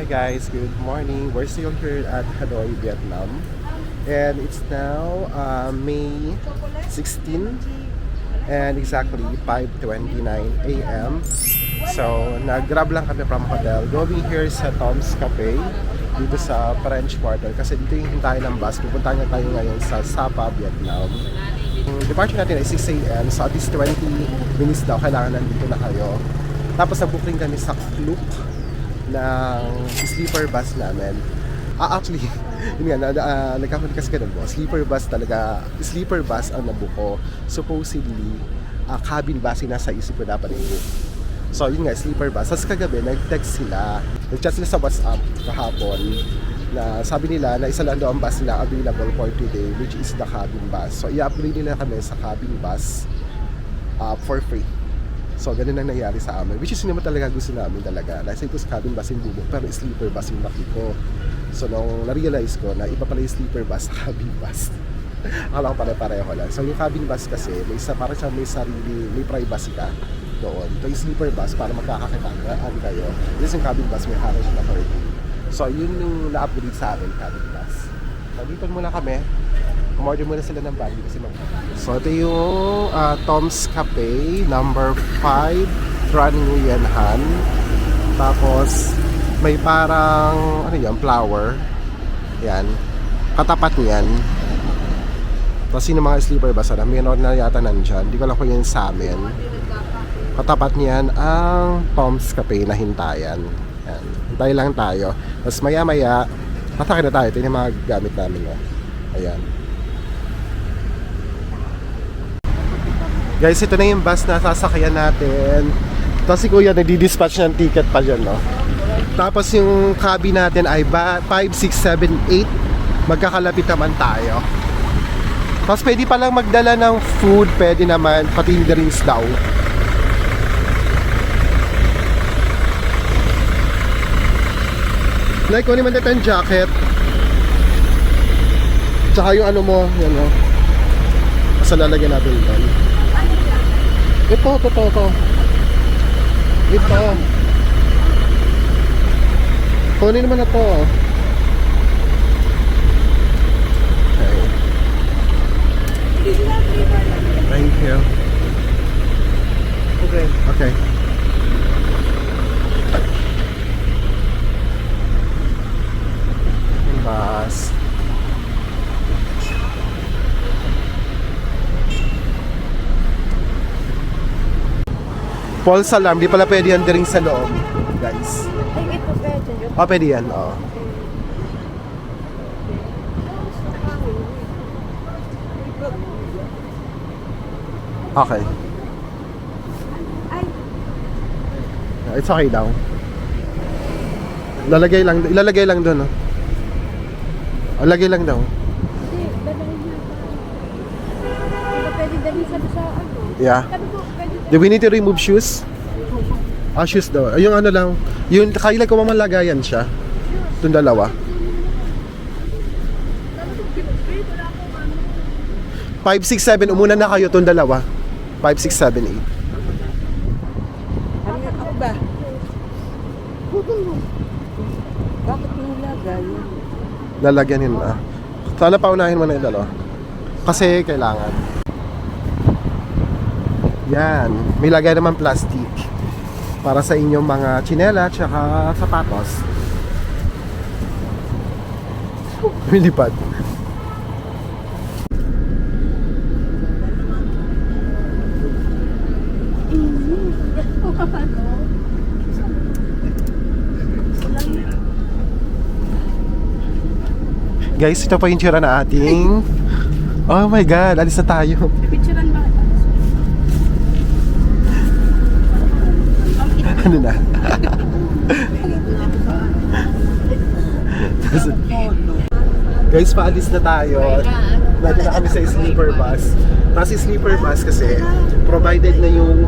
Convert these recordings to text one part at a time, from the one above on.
Hi guys, good morning. We're still here at Hanoi, Vietnam. And it's now May 16 and exactly 5:29 a.m. So, nag-grab lang kami from hotel. Going here sa Tom's Cafe dito sa French Quarter kasi dito yung hintayin ng bus. Pupunta na tayo ngayon sa Sapa, Vietnam. Yung departure natin ay 6 a.m. So, at least 20 minutes daw kailangan nandito na kayo. Tapos nag-booking kami sa Klook ng sleeper bus namin. Actually, yun nga, nagkakaroon kasi ganun po. Sleeper bus talaga, sleeper bus ang nabuko. Supposedly, cabin bus yung nasa isip ko dapat i-book. So, yun nga, sleeper bus. Tapos kagabi, nag-text sila, nag-chat sila sa WhatsApp kahapon na sabi nila na isa lang daw ang bus nila available for today, which is the cabin bus. So, i-upgrade nila kami sa cabin bus for free. So, ganun ang nangyari sa amin. Which is naman talaga gusto namin talaga. Nasa ito sa cabin bus yung bubok, pero sleeper bus yung laki ko. So, nung na-realize ko na iba pala yung sleeper bus sa cabin bus. Akala ko pareho lang. So, yung cabin bus kasi, parang siya may sarili, may privacy ka doon. Ito yung sleeper bus para magkakakitaan kayo. This yung cabin bus, may harang siya na curtain. So, yun yung na-upgrade sa amin, cabin bus. So, dito muna kami. Umorder muna sila ng bag kasi So, ito yung Tom's Cafe, number 5, Tran Nguyen Han. Tapos, may parang, ano yan, flower. Yan. Katapat niyan. Tapos, yung mga sleeper bus, mayroon na yata nandyan. Hindi ko lang kung yun sa amin. Katapat niyan ang Tom's Cafe na hintayan. Yan. Hintay lang tayo. Tapos, maya-maya, tatake na tayo. Ito yung mga gamit namin. Ayan. Guys, ito na yung bus na sasakyan natin. Tapos si Kuya nagdi-dispatch ng ticket pa dyan, no? Tapos yung cabin natin ay 5, 6, 7, 8. Magkakalapit naman tayo. Tapos pwede palang magdala ng food. Pwede naman, pati yung drinks daw. Like, kung naman dito yung jacket. Tsaka yung ano mo, yan, no? Basta lalagyan natin doon. Ito. Kunin naman na to. Okay. Thank you. Okay. Bus. False alarm, di pala pwede yan din sa loob, guys. Ay, ito pwede yun. Pwede yan, oo. Okay. It's okay daw. Ilalagay lang doon, no? Lagay lang daw. Hindi, dalahin niya pa. Ito pwede dalhin sa ano. Yeah. Sabi ko, pwede Do we need to remove shoes? Shoes daw. Yung ano lang, yung kailan ko mamalagayan siya. Itong dalawa. 5, 6, 7, umuna na kayo itong dalawa. 5, 6, 7, 8. Ako ba? Bakit nilagay? Lalagyanin na. Sana paunahin mo na yung dalawa. Kasi kailangan. Yan. May lagay naman plastic. Para sa inyong mga tsinela tsaka sapatos. Lumilipad. Guys, ito pa yung tira na ating... Oh my God, alis na tayo. Picturean ba? Ano na? Guys, paalis na tayo. Nandito na kami sa sleeper bus. Tapos yung sleeper bus kasi provided na yung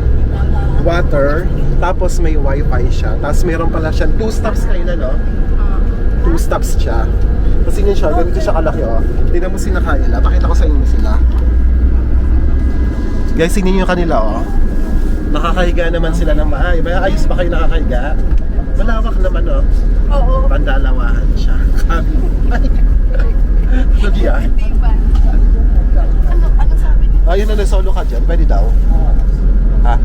water, tapos may wifi siya. Tapos meron pala siya 2 stops kayo na, no? 2 stops siya. Kasi yun siya, ganito siya kalaki, oh. Tingnan mo sila Kayla. Pakita ko sa inyo sila. Guys, tingnan nyo kanila, oh. Nakakahiga naman sila ng maayos. Ayos ba kayo nakakahiga? Malawak naman, oh. Oo. Pandalawahan siya. Ano yan? Hindi ba? Ano sabi niya? Ayun na, solo ka dyan. Pwede daw. Ha?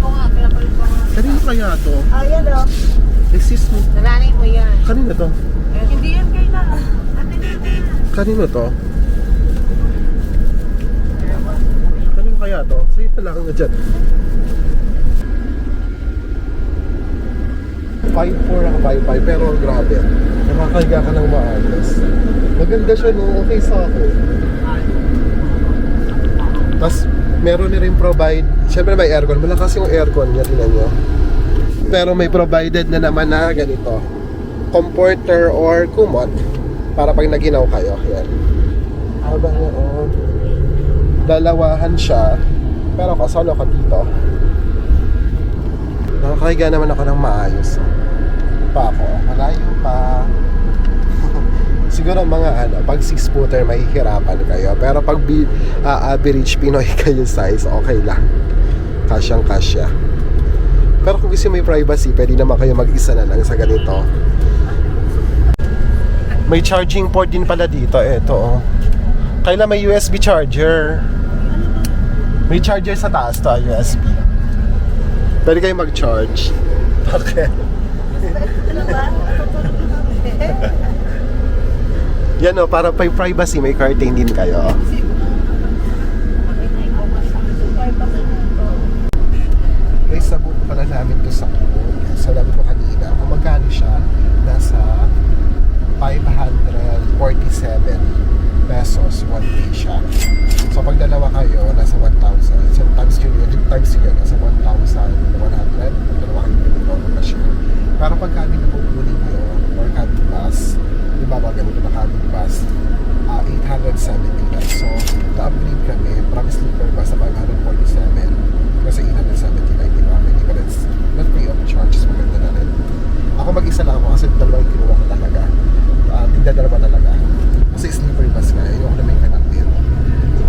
Oo nga, pinapalik ko nga. Kanino kaya to? Ayan o. Excuse me. Nanay mo yan. Kanino to? Hindi yan kailangan. Kanino to? Kanino kaya to? Sa'yo na lang nga dyan. 5'4" ang 5'5", pero grabe. Nakakahiga ka ng maayos. Maganda siya, no? Okay sa ako. Tapos, meron na rin provide. Siyempre may aircon. Malakas yung aircon niya, tinan nyo. Pero may provided na naman na ganito. Comforter or kumot. Para pag naginaw kayo. Yan. Haba niya, oh. Dalawahan siya. Pero kasolo ka dito. Nakakahiga naman ako ng maayos. Pa ako. Malayo pa. Siguro mga pag 6-footer mahihirapan kayo. Pero pag average Pinoy kayo size, okay lang. Kasyang kasya. Pero kung gusto may privacy, pwede naman kayo mag-isa na lang sa ganito. May charging port din pala dito. Eto, oh. Kailan may USB charger. May charger sa taas to, USB. Pwede kayo mag-charge. Bakit? Ano ba? Yan o, para may privacy, may curtain din kayo. Guys, sabot pala namin to sa Kuwait. Sabi ko kanina, kung magkano siya, nasa 547 pesos one day siya. So pag dalawa kayo, nasa 1,000. So times yun, nasa 1,100. Pag dalawa kayo, na siya. Pero pag kami napupunin kayo, or cabin bus, di ba mga ganito na cabin bus, 870 lang. So, na-upgrade kami from sleeper bus sa 547 kasi 879, di ba? May difference. Not free of charge, maganda na rin. Ako mag-isa lang ako kasi dalawang kinuha ko talaga. Tigdadalawa talaga. Kasi sleeper bus nga, yung na may kanak din.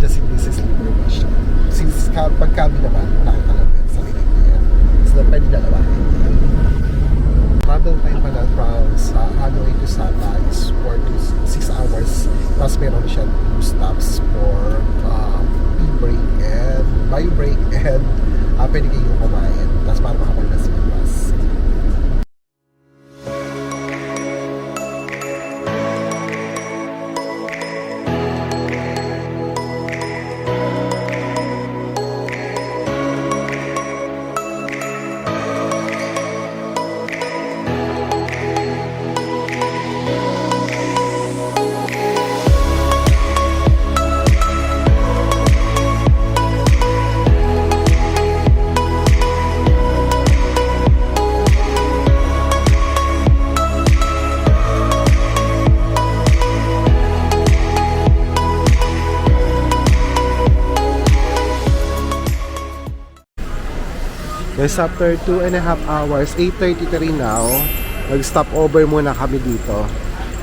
Just in this sleeper bus siya. Since pag kami naman, nakakalapit sa linig niya. So, pwede dalawa. Travel time pa na from Hanoi to Sapa is 4 to 6 hours. Tapos meron siya 2 stops for tea break and bio break and pwede kayo kumain. Tapos para makapaglas yung bus. Guys, after 2.5 hours, 8:33 now, nag-stop over muna kami dito.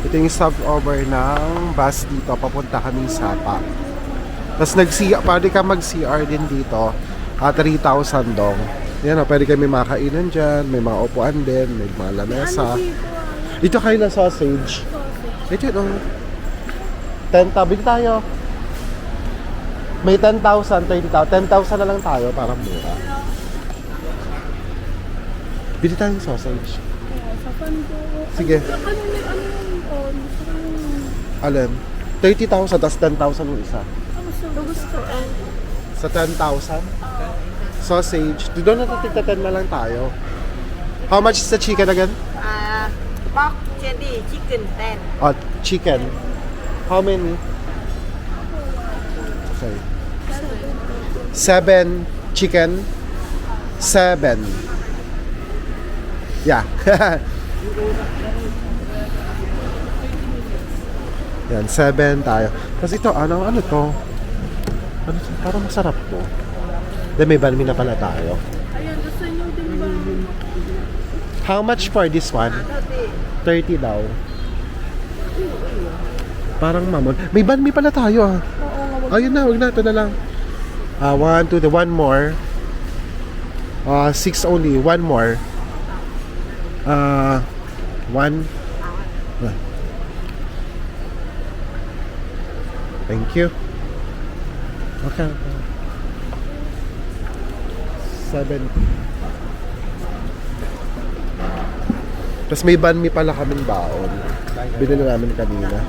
Ito yung stop over ng bus dito, papunta kami sa Sapa. Tapos pwede ka mag-CR din dito, 3,000 dong. Yan o, pwede kami makainan dyan, may mga upuan din, may mga lamesa. Dito kayo na sausage. Ito yun, 10,000, bili tayo. May 10,000, 30,000, 10,000 na lang tayo para mura. Bili tayong sausage. Sa Pando. Sige. Ano yung on? Alin? 30,000 tapos 10,000 yung isa. Gusto. Sa 10,000? Sausage. Doon na tigta 10 na lang tayo. How much is the chicken again? Pork chili, chicken 10. Oh, chicken. How many? Sorry. 7 chicken. 7. Yeah. Yan, 7 tayo. Tapos ito, ano to? Ano to? Parang masarap to. Then may banmi na pala tayo. Ayan, gusto nyo din ba? How much for this one? 30 daw. Parang mamon. May banmi pala tayo ah. Ayun na, wag na. Ito na lang. 1, 2, 1 more. 6 only. 1 more. One. Thank you. Okay. 70. Tapos may banh mi pala kaming baon. Binili namin kanina.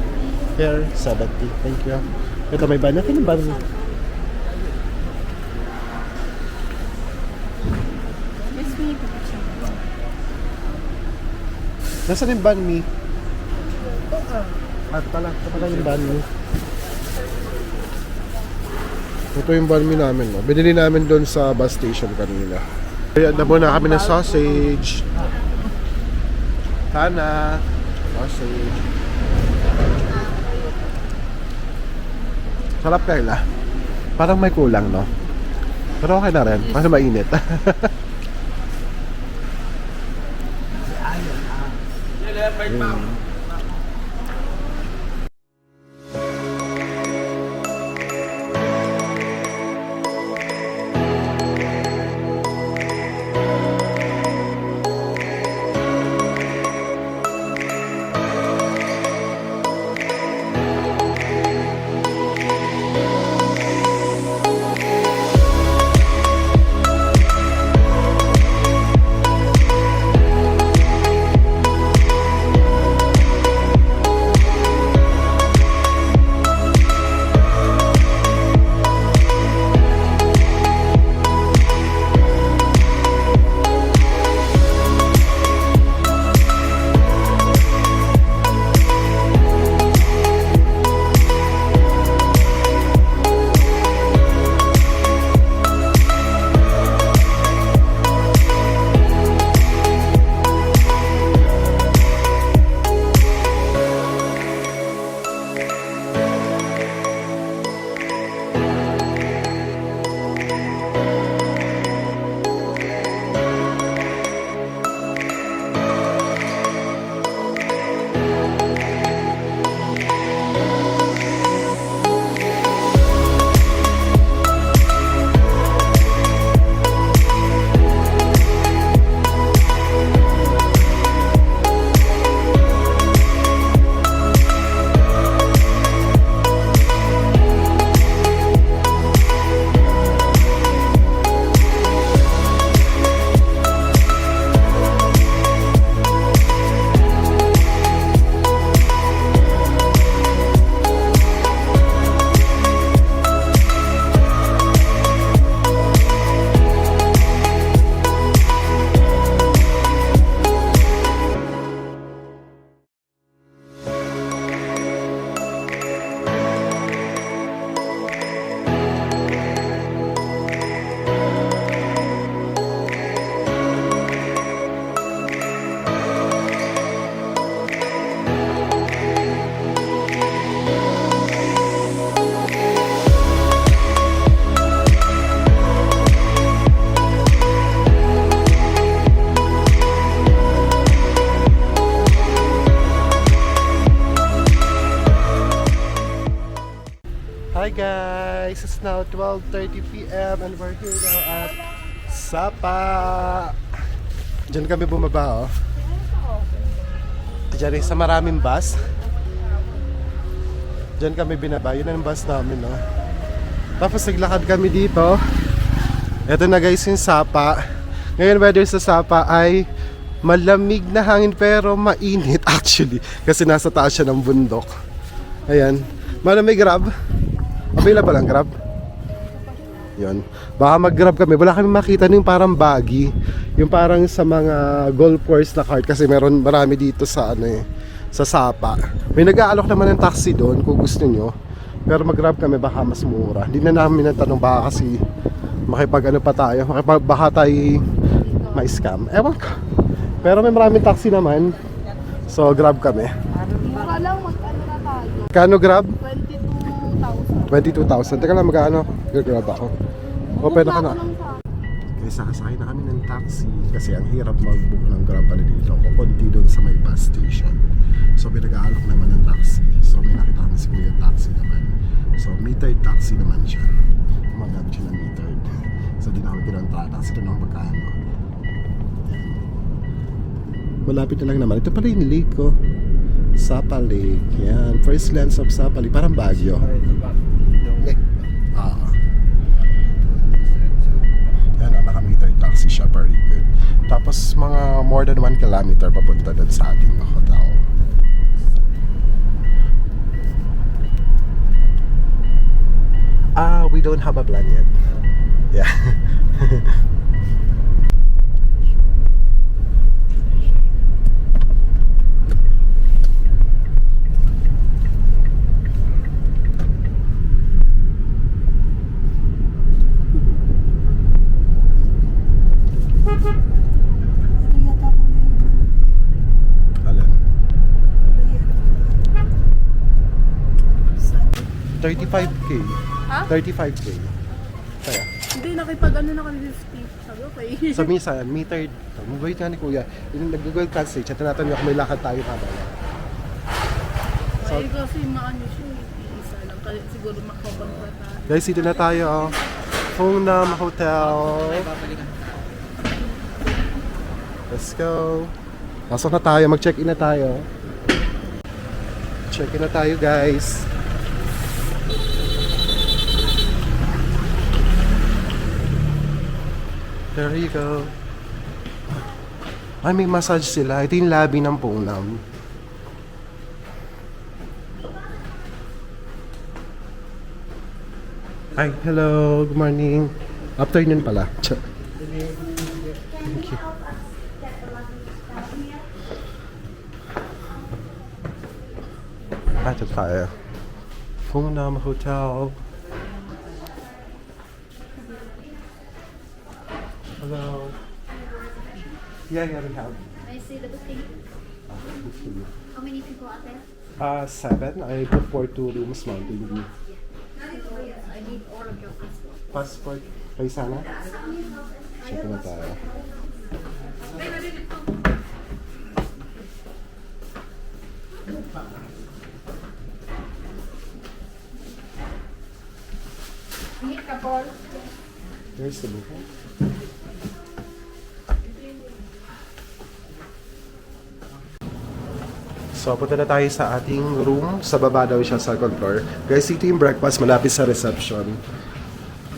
Here, 70. Thank you. Ito may banh. Akin yung banh mi. Yes, we need to put some. Nasaan yung banh mi? Ito pala yung banh mi. Ito yung banh mi namin. No? Binili namin doon sa bus station kanina. Kaya na muna kami ng sausage. Sana. Sausage. Sarap kaila. Parang may kulang, no? Pero okay na rin. Kasi mainit. Hi guys! It's now 12:30 p.m. and we're here now at Sapa. Diyan kami bumaba, oh. Diyan sa maraming bus. Diyan kami binaba. Yun ang bus namin, oh. Tapos naglakad kami dito. Ito na guys yung Sapa. Ngayon weather sa Sapa ay malamig na hangin pero mainit actually. Kasi nasa taas siya ng bundok. Ayan. Malamig Grab. Available ang Grab. Yun. Baka mag-Grab kami. Wala kami makita yung parang buggy. Yung parang sa mga golf course na cart. Kasi marami dito sa sa Sapa. May nag-aalok naman ng taxi doon kung gusto nyo. Pero mag-Grab kami baka mas mura. Hindi na namin natanong baka kasi makipag pa tayo. Baka tayo ma-scam. Ewan ko. Pero may maraming taxi naman. So Grab kami. Mura lang, mag-ano na tayo. Kano Grab? 22,000. 22,000. Teka lang, magkano? Grab ako. Open na ka na. Lang sa Kaya sakasakay na kami ng taxi kasi ang hirap mag-book ng Grab pala dito. Kukunti doon sa may bus station. So pinag-aalok naman ng taxi. So may nakita kami si Kuya taxi naman. So metered taxi naman siya. Gumagamit siya ng metered. So di na kami pinang taxi doon ang magkano. Malapit na lang naman. Ito pala yung lake ko. Sapa Lake. Yan. First glance of Sapa Lake. Parang Baguio. Lake. Yan, naka-meter taxi siya. Very good. Tapos mga more than 1 kilometer papunta doon sa ating hotel. We don't have a plan yet. Yeah. Alin? 35K. Ha? 35K. Kaya. Hindi, nakipag ano na kami 50. Sabi, okay. So minsan, metered. Wait nga ni Kuya. Yung nag-Google Translate siya, tinatanong niya kung may lakad tayo kabala. So, Ay, kasi maano siya. Isa lang. Kaya siguro makakontrata. guys, dito na tayo. Hongnam Hotel. Let's go. Pasok na tayo. Mag-check-in na tayo. Check-in na tayo, guys. There you go. Ay, may massage sila. Ito yung lobby ng Hongnam. Hi, hello. Good morning. Afternoon pala. Thank you. Ito tayo. Hongnam Hotel. Hello. Yeah, we have. I see the booking. How many people are there? 7. I booked for 2 rooms, Mountain View. I need all of your passport. Passport. Kayo sana? Check na tayo. Meet couple. There's the booking. So, punta na tayo sa ating room. Sa baba daw siya sa second floor. Guys, ito yung breakfast malapit sa reception.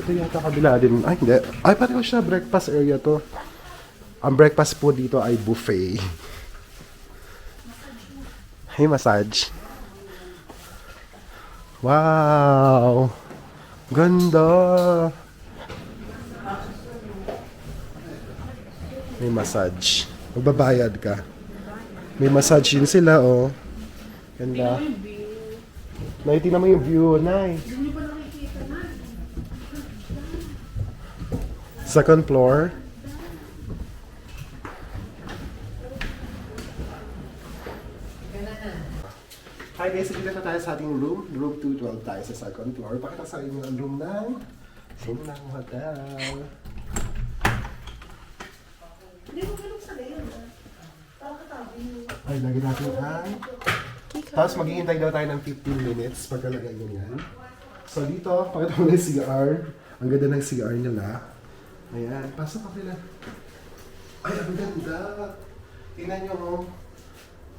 Ito yata kabila din. Ay, hindi. Ay, pareho siya. Breakfast area to. Ang breakfast po dito ay buffet. Hey, massage. Wow! Ganda! May massage. Magbabayad ka. May massage din sila, oh. Ganda. Tingnan mo yung view, Nay. Second floor. Hi guys, dito na tayo sa ating room. Room 212 tayo sa second floor. Pakita sa inyo ang room ng hotel. Ay, lagi natin ang... Tapos maghihintay daw tayo ng 15 minutes pagkalagay nyo yan. So dito, pakita mo na yung CR. Ang ganda ng CR nila. Ayan, pasok ka nila. Ay, ang ganda. Tingnan nyo, oh.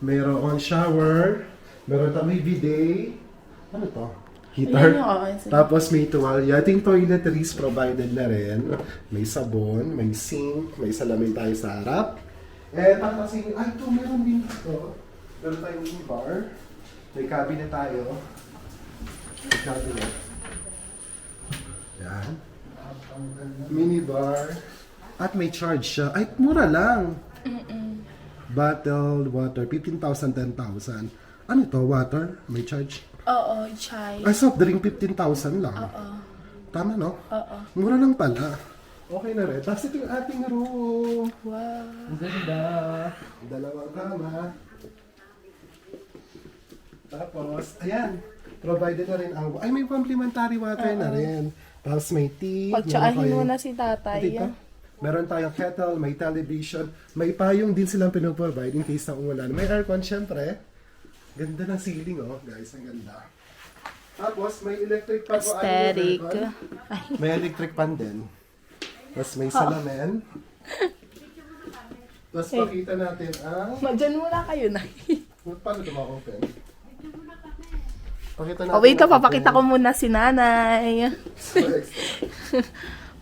Mayroon shower. Meron tayo may bidet. Ano to? Heater. Tapos may tuwalya. Ating toiletries provided na rin. May sabon, may sink, may salamin tayo sa harap. Eh, tapos ay, ito, meron din ito. Meron tayong mini bar. May cabinet tayo. May cabinet. Yan. Mini bar. At may charge siya. Ay, mura lang. Bottled water, 15,000, 10,000. Ano ito? Water? May charge? Oo, chai. Ay, soft drink, 15,000 lang. Oo. Tama, no? Oo. Mura lang pala. Okay na rin. Tapos ito yung ating room. Wow. Ang ganda. Dalawang kama. Tapos, ayan. Provided na rin ang... Ay, may complimentary water na rin. Tapos may tea. Pagtsaahin mo na si tatay. Dito, meron tayong kettle, may television, may payong din silang pinoprovide in case na umulan. May aircon, syempre. Ganda ng ceiling, oh. Guys, ang ganda. Tapos, may electric pan. Aesthetic. May electric pan din. Tapos may salamin. Tapos pakita natin ang... Diyan muna kayo na. Paano ito ma-open? Pakita natin. Oh, wait lang, ang papakita ko open. muna si nanay. So, extra.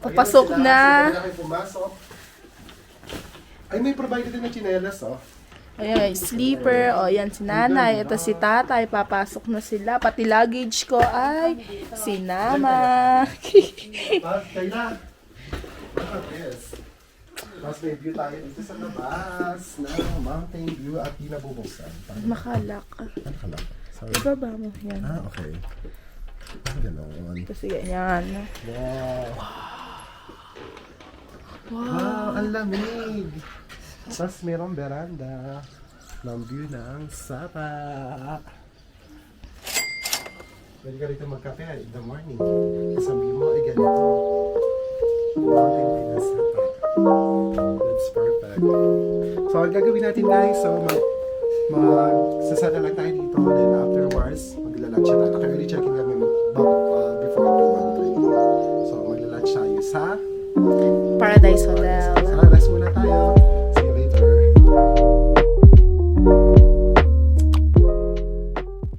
Papasok Ayun sila, na. sila kayo pumasok. Ay, may provided din na chinelas, oh. Ayan, sleeper. O, yan si nanay. Ito si tatay. Papasok na sila. Pati luggage ko ay sinama. Tapos, Kayla. Look at this. Tapos may view tayo dito sa labas ng mountain view at di nabubuksan. Makalak. Ano ka lang? Sorry. Ibaba mo. Yan. Ah, okay. Ah, ganoon. Kasi ganyan. Wow. Wow, ang lamig. Tapos mayroong veranda ng view ng Sapa. Pwede ka rito magkape in the morning. Tapos ang view mo ay ganito. Mountain view ng Sapa. That's perfect. So, ang gagawin natin guys, so magsasada lang tayo dito. Then afterwards, magla-lunch na tayo. Naka-early check-in nga